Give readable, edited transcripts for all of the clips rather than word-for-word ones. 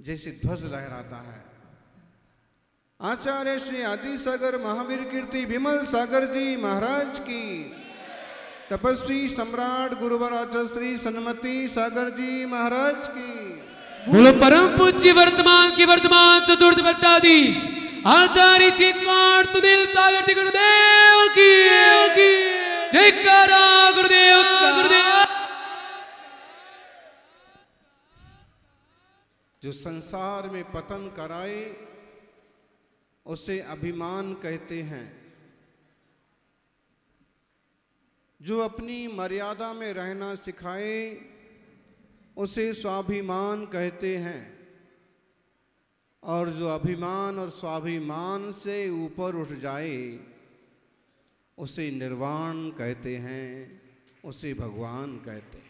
जैसे ध्वज लहराता है। आचार्य श्री आदि सागर महावीर कीर्ति विमल सागर जी महाराज की, तपस्वी सम्राट गुरुवर आचार्य श्री सन्मति सागर जी महाराज की, बोलो परम पूज्य वर्तमान की वर्तमान चतुर्थ भट्टाधीश आचार्य सुनील सागर जी गुरुदेव की जयकारा गुरुदेव गुरुदेव। जो संसार में पतन कराए उसे अभिमान कहते हैं, जो अपनी मर्यादा में रहना सिखाए उसे स्वाभिमान कहते हैं, और जो अभिमान और स्वाभिमान से ऊपर उठ जाए उसे निर्वाण कहते हैं, उसे भगवान कहते हैं।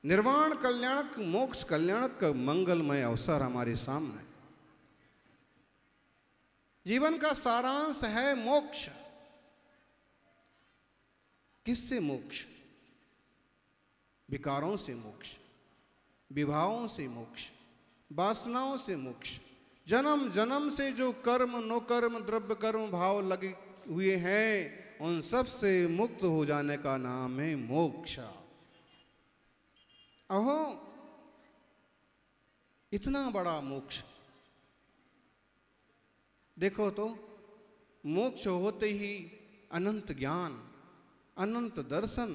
निर्वाण कल्याणक मोक्ष कल्याणक मंगलमय अवसर हमारे सामने। जीवन का सारांश है मोक्ष। किससे मोक्ष? विकारों से मोक्ष, विभावों से मोक्ष, वासनाओं से मोक्ष। जन्म जन्म से जो कर्म नो कर्म द्रव्य कर्म भाव लगे हुए हैं उन सब से मुक्त हो जाने का नाम है मोक्ष। अहो इतना बड़ा मोक्ष देखो तो, मोक्ष होते ही अनंत ज्ञान, अनंत दर्शन,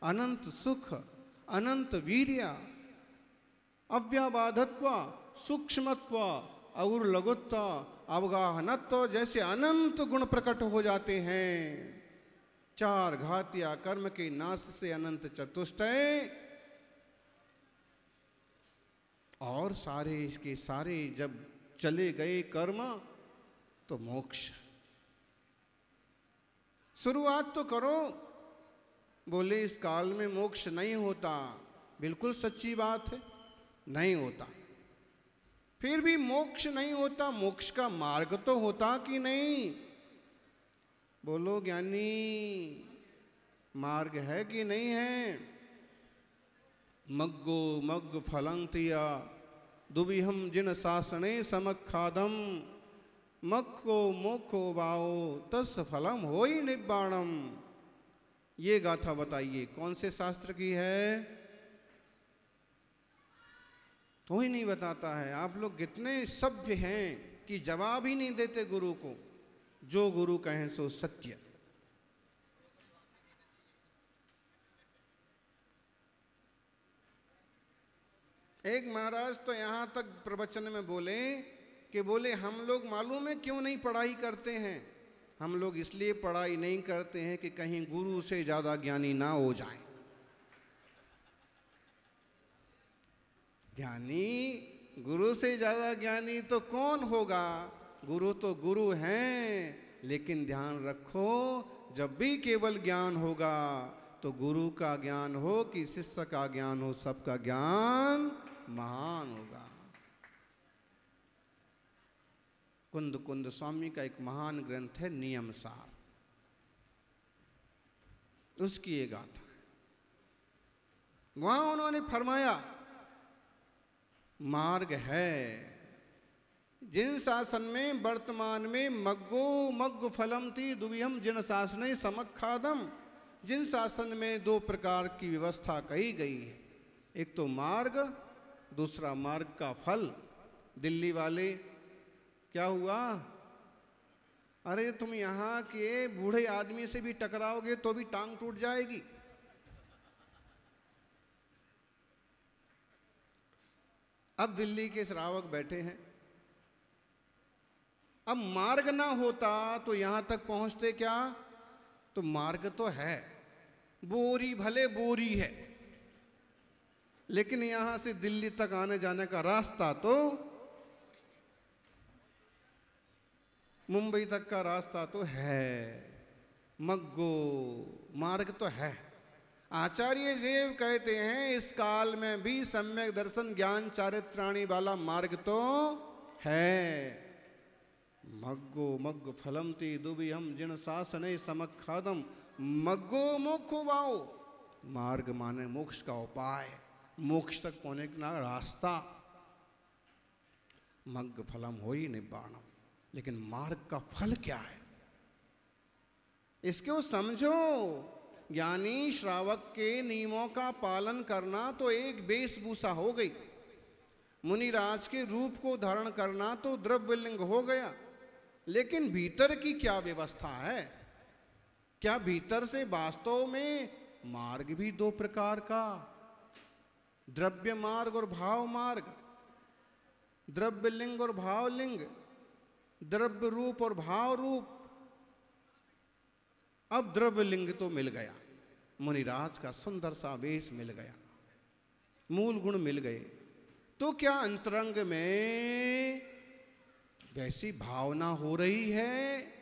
अनंत सुख, अनंत वीर्य, अव्याबाधत्व, सूक्ष्मत्व और लघुत्व, अवगाहनत्व जैसे अनंत गुण प्रकट हो जाते हैं। चार घातिया कर्म के नाश से अनंत चतुष्टय, और सारे के सारे जब चले गए कर्म तो मोक्ष। शुरुआत तो करो। बोले इस काल में मोक्ष नहीं होता, बिल्कुल सच्ची बात है, नहीं होता। फिर भी मोक्ष नहीं होता, मोक्ष का मार्ग तो होता कि नहीं? बोलो ज्ञानी, मार्ग है कि नहीं है? मग्गो मग्ग फलंतिया दुबिहम जिन शासने समखादम, मक्को मोखो बाओ तस् फलम होई निब्बाणम। ये गाथा बताइए कौन से शास्त्र की है? कोई नहीं बताता है। आप लोग कितने सभ्य हैं कि जवाब ही नहीं देते गुरु को। जो गुरु कहें सो सत्य। एक महाराज तो यहां तक प्रवचन में बोले कि बोले हम लोग मालूम है क्यों नहीं पढ़ाई करते हैं? हम लोग इसलिए पढ़ाई नहीं करते हैं कि कहीं गुरु से ज्यादा ज्ञानी ना हो जाए। ज्ञानी, गुरु से ज्यादा ज्ञानी तो कौन होगा? गुरु तो गुरु हैं, लेकिन ध्यान रखो जब भी केवल ज्ञान होगा तो गुरु का ज्ञान हो कि शिष्य का ज्ञान हो, सबका ज्ञान महान होगा। कुंद कुंद स्वामी का एक महान ग्रंथ है नियम सार, उसकी ये गाथा है। वहां उन्होंने फरमाया मार्ग है। जिन शासन में वर्तमान में मग्गो मग्ग फलम थी दुविहम जिन शासन समखादम, जिन शासन में दो प्रकार की व्यवस्था कही गई है, एक तो मार्ग, दूसरा मार्ग का फल। दिल्ली वाले क्या हुआ? अरे तुम यहाँ के बूढ़े आदमी से भी टकराओगे तो भी टांग टूट जाएगी। अब दिल्ली के श्रावक बैठे हैं। अब मार्ग ना होता तो यहां तक पहुंचते क्या? तो मार्ग तो है, बोरी भले बोरी है, लेकिन यहां से दिल्ली तक आने जाने का रास्ता तो, मुंबई तक का रास्ता तो है। मग्गो मार्ग तो है। आचार्य देव कहते हैं इस काल में भी सम्यक दर्शन ज्ञान चारित्राणी वाला मार्ग तो है। मग्गो मग्ग फलमति दुबिहम जिन शासने समखादम, मग्गो मोक्षो वाओ। मार्ग माने मोक्ष का उपाय, मोक्ष तक पहुँचने का रास्ता। मग्ग फलम हो ही निब्बाणम, लेकिन मार्ग का फल क्या है इसको समझो। ज्ञानी श्रावक के नियमों का पालन करना तो एक वेशभूषा हो गई, मुनिराज के रूप को धारण करना तो द्रव्यलिंग हो गया, लेकिन भीतर की क्या व्यवस्था है? क्या भीतर से वास्तव में मार्ग भी दो प्रकार का, द्रव्य मार्ग और भाव मार्ग, द्रव्य लिंग और भाव लिंग, द्रव्य रूप और भाव रूप। अब द्रव्य लिंग तो मिल गया, मुनिराज का सुंदर सा वेश मिल गया, मूल गुण मिल गए, तो क्या अंतरंग में वैसी भावना हो रही है,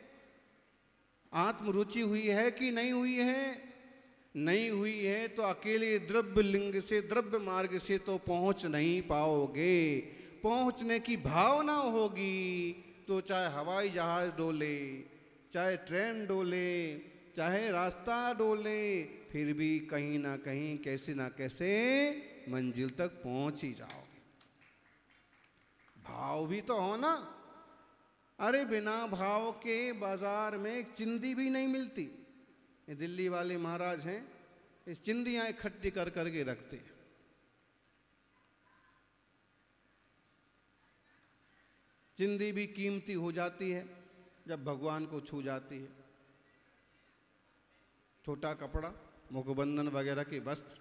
आत्मरुचि हुई है कि नहीं हुई है? नहीं हुई है तो अकेले द्रव्य लिंग से, द्रव्य मार्ग से तो पहुंच नहीं पाओगे। पहुंचने की भावना होगी तो चाहे हवाई जहाज डोले, चाहे ट्रेन डोले, चाहे रास्ता डोले, फिर भी कहीं ना कहीं कैसे ना कैसे मंजिल तक पहुंच ही जाओगे। भाव भी तो हो ना। अरे बिना भाव के बाजार में एक चिंदी भी नहीं मिलती। ये दिल्ली वाले महाराज हैं, इस चिंदियां इकट्ठी कर करके रखते हैं। चिंदी भी कीमती हो जाती है जब भगवान को छू जाती है। छोटा कपड़ा, मुखबंधन वगैरह के वस्त्र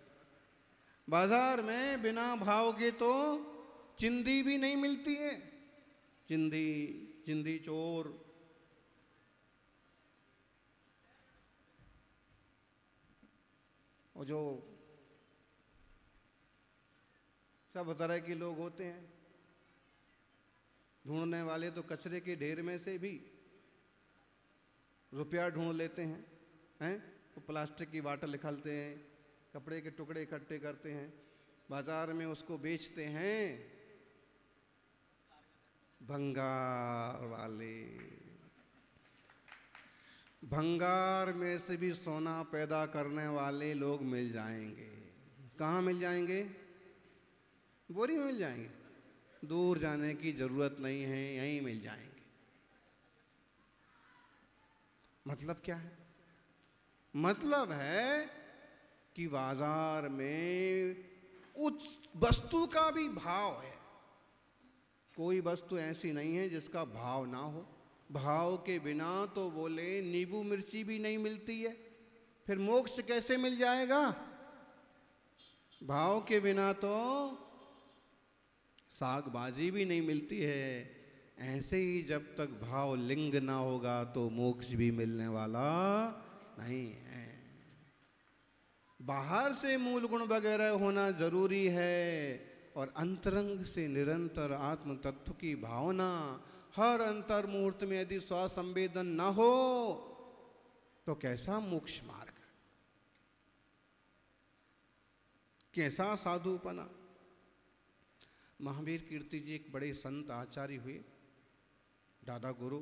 बाजार में बिना भाव के तो चिंदी भी नहीं मिलती है। चिंदी चोर। और जो सब तरह के लोग होते हैं, ढूंढने वाले तो कचरे के ढेर में से भी रुपया ढूंढ लेते हैं, वो प्लास्टिक की बाटल निकालते हैं, कपड़े के टुकड़े इकट्ठे करते हैं, बाजार में उसको बेचते हैं। भंगार वाले, भंगार में से भी सोना पैदा करने वाले लोग मिल जाएंगे। कहाँ मिल जाएंगे? बोरी में मिल जाएंगे। दूर जाने की जरूरत नहीं है, यहीं मिल जाएंगे। मतलब क्या है? मतलब है कि बाजार में उस वस्तु का भी भाव है। कोई वस्तु ऐसी नहीं है जिसका भाव ना हो। भाव के बिना तो बोले नींबू मिर्ची भी नहीं मिलती है, फिर मोक्ष कैसे मिल जाएगा? भाव के बिना तो साग बाजी भी नहीं मिलती है। ऐसे ही जब तक भाव लिंग ना होगा तो मोक्ष भी मिलने वाला नहीं है। बाहर से मूल गुण वगैरह होना जरूरी है, और अंतरंग से निरंतर आत्म तत्व की भावना हर अंतर मुहूर्त में यदि स्वसंवेदन न हो तो कैसा मोक्ष मार्ग, कैसा साधुपना। महावीर कीर्ति जी एक बड़े संत आचार्य हुए, दादा गुरु।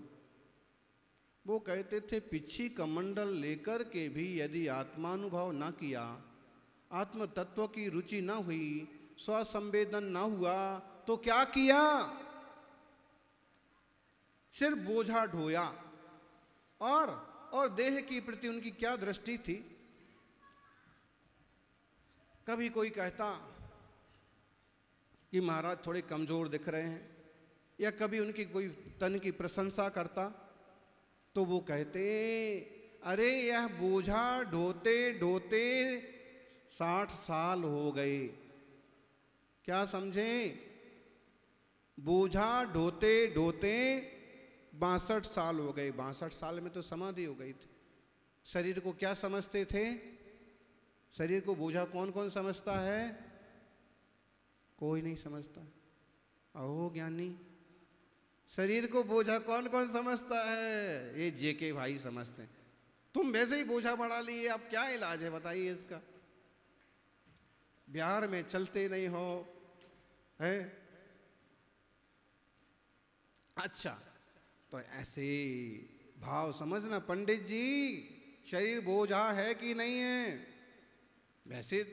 वो कहते थे पिछी कमंडल लेकर के भी यदि आत्मानुभव ना किया, आत्म तत्व की रुचि ना हुई, स्वसंवेदन ना हुआ तो क्या किया? सिर्फ बोझा ढोया। और देह की प्रति उनकी क्या दृष्टि थी? कभी कोई कहता कि महाराज थोड़े कमजोर दिख रहे हैं, या कभी उनकी कोई तन की प्रशंसा करता तो वो कहते अरे यह बोझा ढोते ढोते 60 साल हो गए। क्या समझे? बोझा ढोते ढोते 62 साल हो गए। 62 साल में तो समाधि हो गई थी। शरीर को क्या समझते थे? शरीर को बोझा कौन कौन समझता है? कोई नहीं समझता। अहो ज्ञानी, शरीर को बोझा कौन कौन समझता है? ये जेके भाई समझते हैं। तुम वैसे ही बोझा बढ़ा लिए, अब क्या इलाज है बताइए इसका? बिहार में चलते नहीं हो है? अच्छा, तो ऐसे भाव समझना पंडित जी, शरीर बोझा है कि नहीं है? वैसे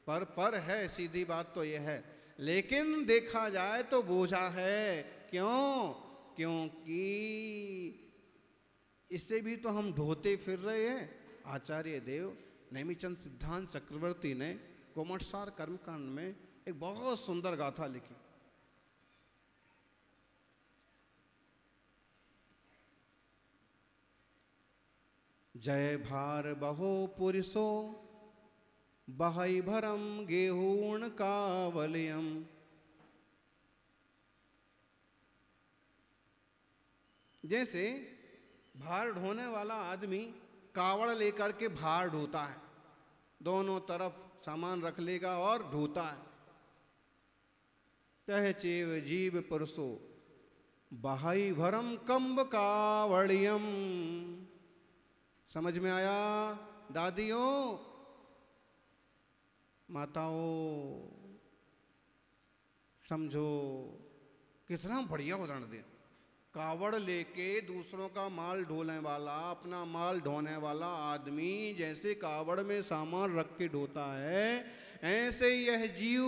पर है, सीधी बात तो यह है। लेकिन देखा जाए तो बोझा है। क्यों? क्योंकि इससे भी तो हम ढोते फिर रहे हैं। आचार्य देव नेमिचंद सिद्धांत चक्रवर्ती ने कोमटसार कर्मकांड में एक बहुत सुंदर गाथा लिखी। जय भार बहो पुरुषो बहई भरम गेहूण कावलियम। जैसे भार ढोने वाला आदमी कावड़ लेकर के भार ढोता है, दोनों तरफ सामान रख लेगा और ढोता है। तह चेव जीव पुरुषो बहई भरम कंब कावड़ियम। समझ में आया दादियों, माताओं? समझो, कितना बढ़िया उदाहरण दिया। कावड़ लेके दूसरों का माल ढोने वाला, अपना माल ढोने वाला आदमी जैसे कावड़ में सामान रख के ढोता है, ऐसे यह जीव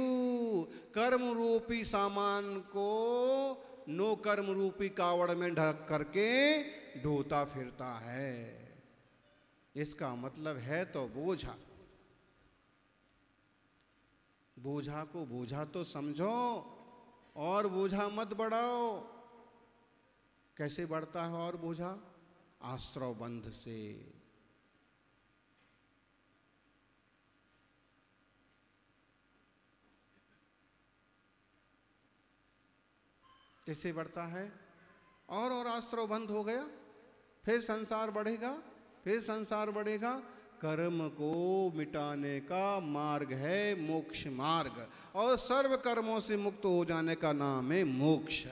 कर्म रूपी सामान को नो कर्म रूपी कावड़ में ढक करके ढोता फिरता है। इसका मतलब है तो बोझा। बोझा को बोझा तो समझो और बोझा मत बढ़ाओ। कैसे बढ़ता है और बोझा? आश्रव बंध से। कैसे बढ़ता है? और आश्रव बंध हो गया, फिर संसार बढ़ेगा, फिर संसार बढ़ेगा। कर्म को मिटाने का मार्ग है मोक्ष मार्ग, और सर्व कर्मों से मुक्त हो जाने का नाम है मोक्ष।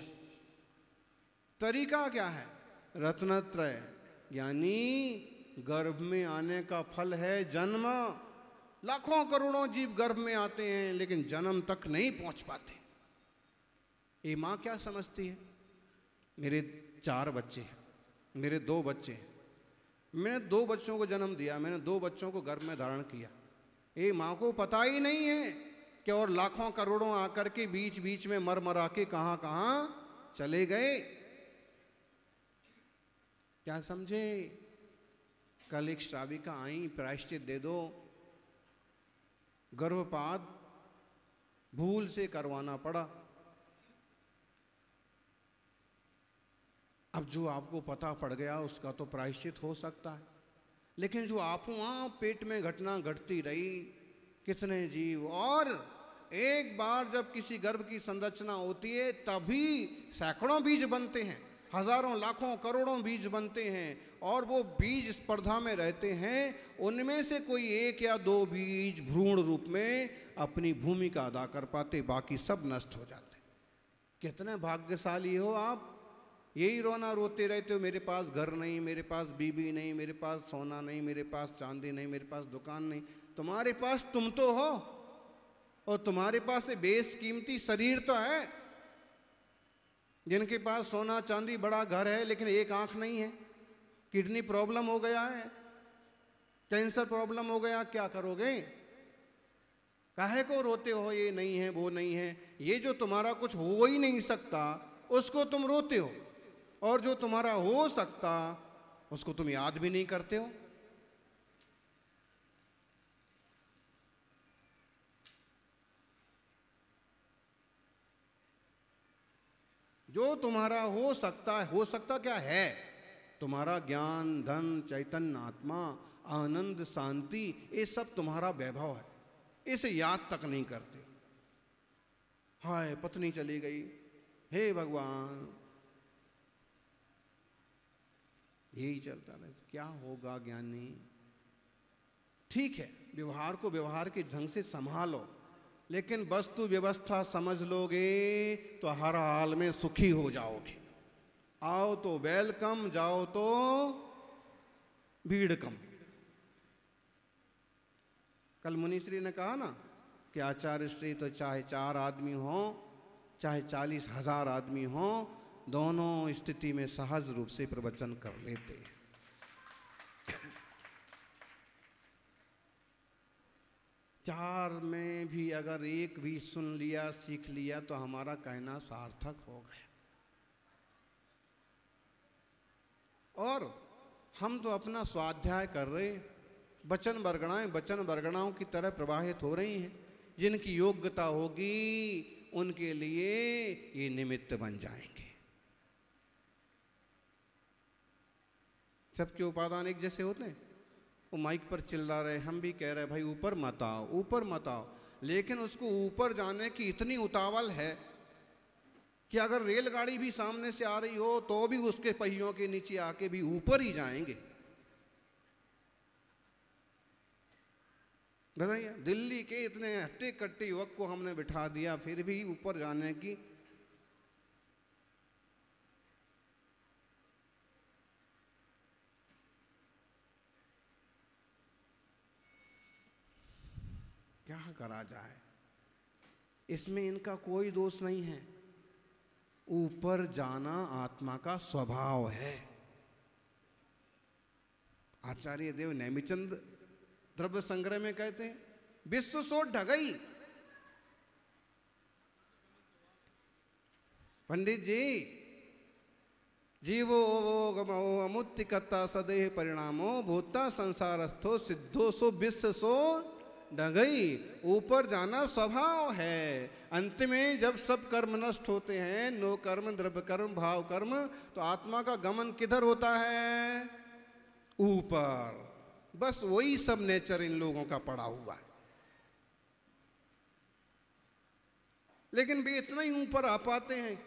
तरीका क्या है? रत्नत्रय, यानी गर्भ में आने का फल है जन्म। लाखों करोड़ों जीव गर्भ में आते हैं लेकिन जन्म तक नहीं पहुंच पाते। ये माँ क्या समझती है? मेरे 4 बच्चे हैं, मेरे 2 बच्चे हैं, मैंने 2 बच्चों को जन्म दिया, मैंने 2 बच्चों को गर्भ में धारण किया। ये माँ को पता ही नहीं है कि और लाखों करोड़ों आकर के बीच बीच में मर मरा के कहाँ कहाँ चले गए। क्या समझे? कल एक श्राविका आई, प्रायश्चित दे दो। गर्भपात भूल से करवाना पड़ा। अब जो आपको पता पड़ गया उसका तो प्रायश्चित हो सकता है, लेकिन जो आप वहाँ पेट में घटना घटती रही, कितने जीव। और एक बार जब किसी गर्भ की संरचना होती है तभी सैकड़ों बीज बनते हैं, हजारों लाखों करोड़ों बीज बनते हैं, और वो बीज स्पर्धा में रहते हैं। उनमें से कोई 1 या 2 बीज भ्रूण रूप में अपनी भूमिका अदा कर पाते, बाकी सब नष्ट हो जाते। कितने भाग्यशाली हो आप। यही रोना रोते रहते हो, मेरे पास घर नहीं, मेरे पास बीबी नहीं, मेरे पास सोना नहीं, मेरे पास चांदी नहीं, मेरे पास दुकान नहीं। तुम्हारे पास तुम तो हो, और तुम्हारे पास बेशकीमती शरीर तो है। जिनके पास सोना चांदी बड़ा घर है लेकिन एक आंख नहीं है, किडनी प्रॉब्लम हो गया है, कैंसर प्रॉब्लम हो गया, क्या करोगे? काहे को रोते हो? ये नहीं है, वो नहीं है। ये जो तुम्हारा कुछ हो ही नहीं सकता उसको तुम रोते हो, और जो तुम्हारा हो सकता उसको तुम याद भी नहीं करते हो। जो तुम्हारा हो सकता क्या है? तुम्हारा ज्ञान, धन, चैतन्य, आत्मा, आनंद, शांति, ये सब तुम्हारा वैभव है। इसे याद तक नहीं करते। हाय पत्नी चली गई, हे भगवान, यही चलता रहे। क्या होगा ज्ञानी? ठीक है, व्यवहार को व्यवहार के ढंग से संभालो, लेकिन वस्तु व्यवस्था समझ लोगे तो हर हाल में सुखी हो जाओगे। आओ तो वेलकम, जाओ तो भीड़ कम। कल मुनिश्री ने कहा ना कि आचार्य श्री तो चाहे 4 आदमी हो चाहे 40,000 आदमी हो, दोनों स्थिति में सहज रूप से प्रवचन कर लेते हैं। चार में भी अगर एक भी सुन लिया, सीख लिया तो हमारा कहना सार्थक हो गया। और हम तो अपना स्वाध्याय कर रहे हैं, वचन वर्गणाओं की तरह प्रवाहित हो रही हैं। जिनकी योग्यता होगी उनके लिए ये निमित्त बन जाएंगे। सबके उपादान एक जैसे होते हैं। वो माइक पर चिल्ला रहे, हम भी कह रहे भाई ऊपर मत आओ, ऊपर मत आओ, लेकिन उसको ऊपर जाने की इतनी उतावल है कि अगर रेलगाड़ी भी सामने से आ रही हो तो भी उसके पहियों के नीचे आके भी ऊपर ही जाएंगे। बताइए, दिल्ली के इतने हट्टे कट्टे युवक को हमने बिठा दिया, फिर भी ऊपर जाने की क्या करा जाए। इसमें इनका कोई दोष नहीं है। ऊपर जाना आत्मा का स्वभाव है। आचार्य देव नेमिचंद द्रव्य संग्रह में कहते हैं, विश्व सो ढगई। पंडित जी, जीवो गमो अमुत्तिकता सदेह परिणामो भूता संसारस्थो सिद्धो सो विश्व सो ढगई। ऊपर जाना स्वभाव है। अंत में जब सब कर्म नष्ट होते हैं, नो कर्म, द्रव्य कर्म, भाव कर्म, तो आत्मा का गमन किधर होता है? ऊपर। बस वही सब नेचर इन लोगों का पड़ा हुआ है। लेकिन वे इतना ही ऊपर आ पाते हैं।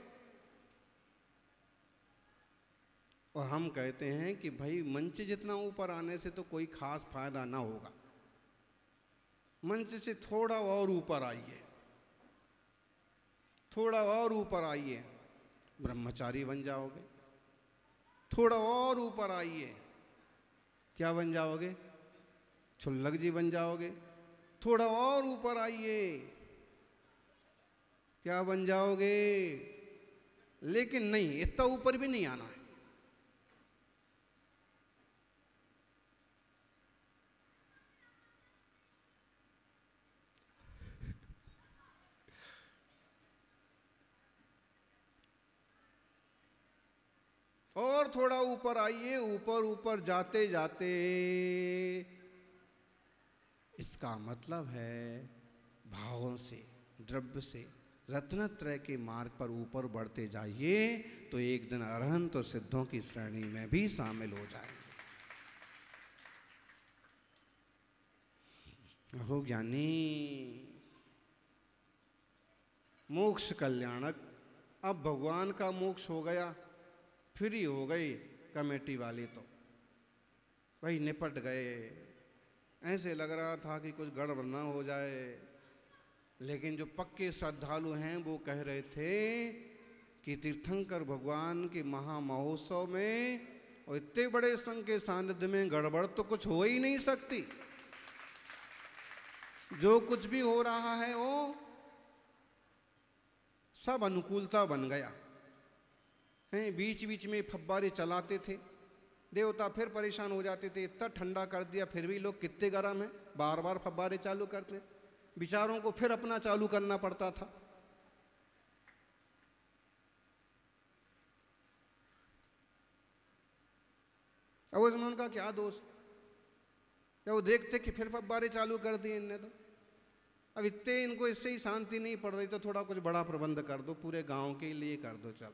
और हम कहते हैं कि भाई मंच जितना ऊपर आने से तो कोई खास फायदा ना होगा। मंच से थोड़ा और ऊपर आइए, थोड़ा और ऊपर आइए, ब्रह्मचारी बन जाओगे। थोड़ा और ऊपर आइए, क्या बन जाओगे? क्षुल्लक जी बन जाओगे। थोड़ा और ऊपर आइए, क्या बन जाओगे? लेकिन नहीं, इतना ऊपर भी नहीं आना है। और थोड़ा ऊपर आइए। ऊपर ऊपर जाते जाते इसका मतलब है भावों से, द्रव्य से, रत्नत्रय के मार्ग पर ऊपर बढ़ते जाइए तो एक दिन अरहंत और सिद्धों की श्रेणी में भी शामिल हो जाएंगे। हो ज्ञानी, मोक्ष कल्याणक। अब भगवान का मोक्ष हो गया, फ्री हो गई कमेटी वाली, तो भाई निपट गए। ऐसे लग रहा था कि कुछ गड़बड़ ना हो जाए, लेकिन जो पक्के श्रद्धालु हैं वो कह रहे थे कि तीर्थंकर भगवान के महामहोत्सव में और इतने बड़े संघ के सानिध्य में गड़बड़ तो कुछ हो ही नहीं सकती। जो कुछ भी हो रहा है वो सब अनुकूलता बन गया है। बीच बीच में फव्वारे चलाते थे, देवता फिर परेशान हो जाते थे, इतना ठंडा कर दिया फिर भी लोग कितने गर्म हैं, बार बार फव्वारे चालू करते हैं। विचारों को फिर अपना चालू करना पड़ता था। अब उसमें उनका क्या दोष? क्या वो देखते कि फिर फव्वारे चालू कर दिए इनने, तो अब इतने इनको इससे ही शांति नहीं पड़ रही तो थोड़ा कुछ बड़ा प्रबंध कर दो, पूरे गांव के लिए कर दो। चलो,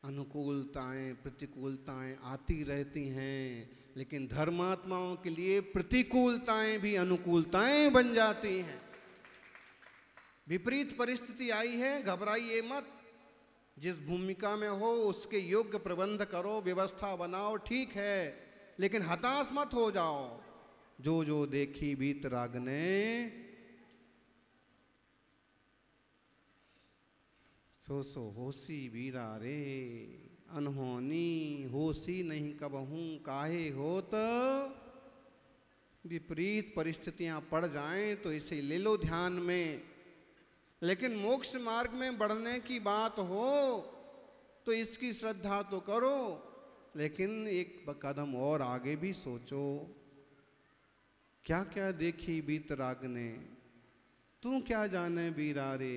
अनुकूलताएं प्रतिकूलताएं आती रहती हैं, लेकिन धर्मात्माओं के लिए प्रतिकूलताएं भी अनुकूलताएं बन जाती हैं। विपरीत परिस्थिति आई है, घबराइए मत। जिस भूमिका में हो उसके योग्य प्रबंध करो, व्यवस्था बनाओ, ठीक है, लेकिन हताश मत हो जाओ। जो जो देखी बीत रागने सो सो होसी वीरा रे, अनहोनी होसी नहीं कबहूं काहे होत। विपरीत परिस्थितियां पड़ जाएं तो इसे ले लो ध्यान में। लेकिन मोक्ष मार्ग में बढ़ने की बात हो तो इसकी श्रद्धा तो करो, लेकिन एक कदम और आगे भी सोचो। क्या क्या देखी बीत राग ने, तू क्या जाने बीरा रे।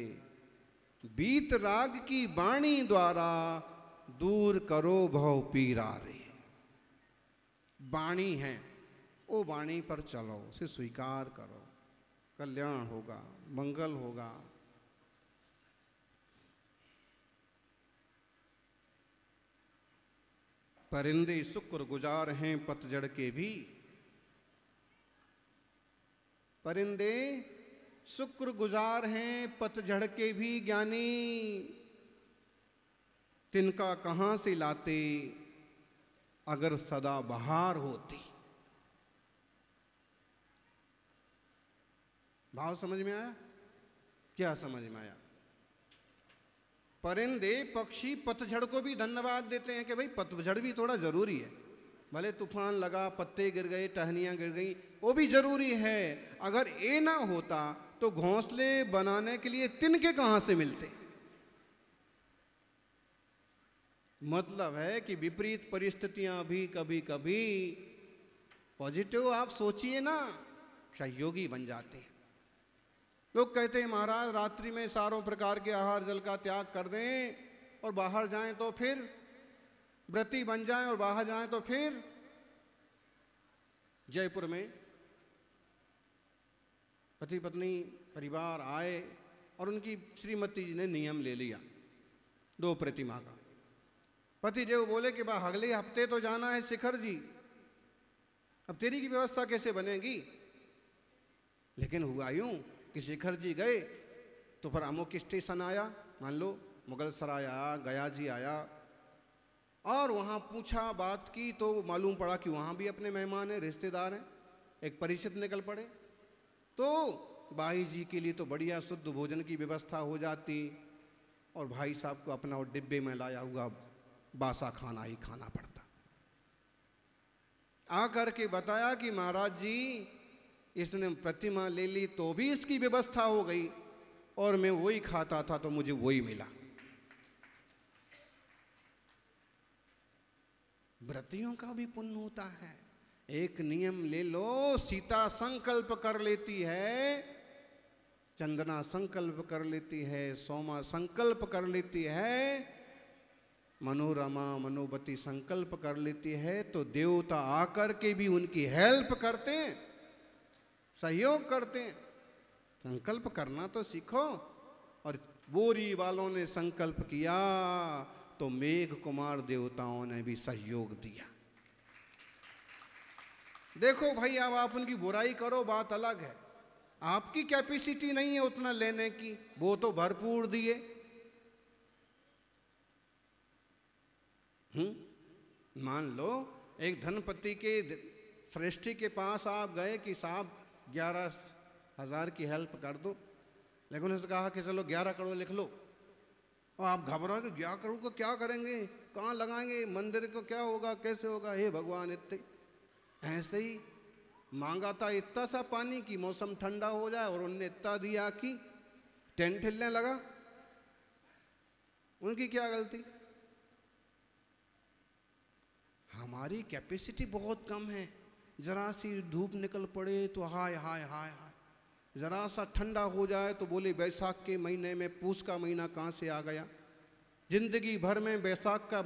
बीत राग की वाणी द्वारा दूर करो भव पीरा रे। वाणी है, वो वाणी पर चलो, उसे स्वीकार करो, कल्याण होगा, मंगल होगा। परिंदे शुक्र गुजार हैं पतझड़ के भी, परिंदे शुक्र गुजार हैं पतझड़ के भी ज्ञानी, तिनका कहाँ से लाते अगर सदा बहार होती। भाव समझ में आया? क्या समझ में आया? परिंदे पक्षी पतझड़ को भी धन्यवाद देते हैं कि भाई पतझड़ भी थोड़ा जरूरी है, भले तूफान लगा, पत्ते गिर गए, टहनियाँ गिर गई, वो भी जरूरी है। अगर ये ना होता तो घोंसले बनाने के लिए तिनके कहाँ से मिलते। मतलब है कि विपरीत परिस्थितियां भी कभी कभी पॉजिटिव आप सोचिए ना, सहयोगी बन जाते हैं। लोग कहते हैं महाराज रात्रि में सारों प्रकार के आहार जल का त्याग कर दें और बाहर जाएं तो फिर व्रती बन जाएं और बाहर जाएं तो फिर। जयपुर में पति पत्नी परिवार आए और उनकी श्रीमती जी ने नियम ले लिया 2 प्रतिमा का। पति देव बोले कि बा अगले हफ्ते तो जाना है शिखर जी, अब तेरी की व्यवस्था कैसे बनेगी। लेकिन हुआ यूं कि शिखर जी गए तो फिर अमुक स्टेशन आया, मान लो मुगलसराय आया, गया जी आया, और वहाँ पूछा बात की तो मालूम पड़ा कि वहाँ भी अपने मेहमान हैं, रिश्तेदार हैं। एक परिचित निकल पड़े तो भाई जी के लिए तो बढ़िया शुद्ध भोजन की व्यवस्था हो जाती और भाई साहब को अपना और डिब्बे में लाया हुआ बासा खाना ही खाना पड़ता। आकर के बताया कि महाराज जी इसने प्रतिमा ले ली तो भी इसकी व्यवस्था हो गई और मैं वही खाता था तो मुझे वही मिला। व्रतियों का भी पुण्य होता है। एक नियम ले लो, सीता संकल्प कर लेती है, चंदना संकल्प कर लेती है, सोमा संकल्प कर लेती है, मनोरमा मनोवती संकल्प कर लेती है, तो देवता आकर के भी उनकी हेल्प करते हैं, सहयोग करते हैं। संकल्प करना तो सीखो। और बोरी वालों ने संकल्प किया तो मेघ कुमार देवताओं ने भी सहयोग दिया। देखो भाई अब आप उनकी बुराई करो बात अलग है, आपकी कैपेसिटी नहीं है उतना लेने की, वो तो भरपूर दिए। मान लो एक धनपति के श्रेष्ठी के पास आप गए कि साहब 11,000 की हेल्प कर दो, लेकिन उसने कहा कि चलो 11 करोड़ लिख लो, और आप घबरा के 11 करोड़ को क्या करेंगे, कहाँ लगाएंगे, मंदिर को क्या होगा, कैसे होगा। हे भगवान, इतने ऐसे ही मांगा था इतना सा पानी कि मौसम ठंडा हो जाए और उनने इतना दिया कि टेंट हिलने लगा। उनकी क्या गलती। हमारी कैपेसिटी बहुत कम है। जरा सी धूप निकल पड़े तो हाय हाय हाय हाय, जरा सा ठंडा हो जाए तो बोले बैसाख के महीने में पूस का महीना कहाँ से आ गया। जिंदगी भर में बैसाख का